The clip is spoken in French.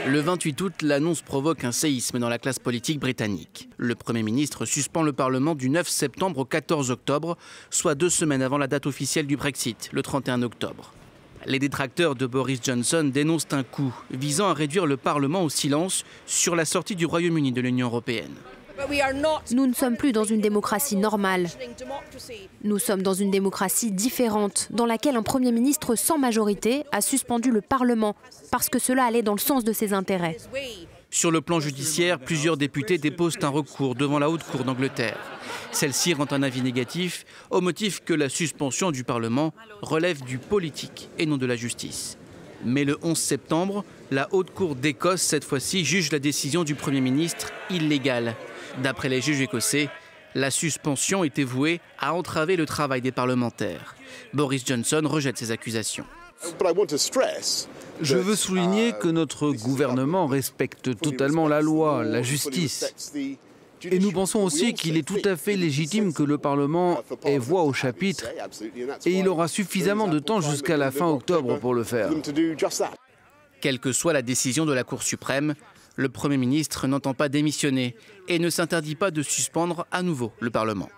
Le 28 août, l'annonce provoque un séisme dans la classe politique britannique. Le Premier ministre suspend le Parlement du 9 septembre au 14 octobre, soit 2 semaines avant la date officielle du Brexit, le 31 octobre. Les détracteurs de Boris Johnson dénoncent un coup visant à réduire le Parlement au silence sur la sortie du Royaume-Uni de l'Union européenne. Nous ne sommes plus dans une démocratie normale. Nous sommes dans une démocratie différente, dans laquelle un Premier ministre sans majorité a suspendu le Parlement, parce que cela allait dans le sens de ses intérêts. Sur le plan judiciaire, plusieurs députés déposent un recours devant la Haute Cour d'Angleterre. Celle-ci rend un avis négatif au motif que la suspension du Parlement relève du politique et non de la justice. Mais le 11 septembre, la Haute Cour d'Écosse, cette fois-ci, juge la décision du Premier ministre illégale. D'après les juges écossais, la suspension était vouée à entraver le travail des parlementaires. Boris Johnson rejette ces accusations. Je veux souligner que notre gouvernement respecte totalement la loi, la justice. Et nous pensons aussi qu'il est tout à fait légitime que le Parlement ait voix au chapitre et il aura suffisamment de temps jusqu'à la fin octobre pour le faire. Quelle que soit la décision de la Cour suprême, le Premier ministre n'entend pas démissionner et ne s'interdit pas de suspendre à nouveau le Parlement.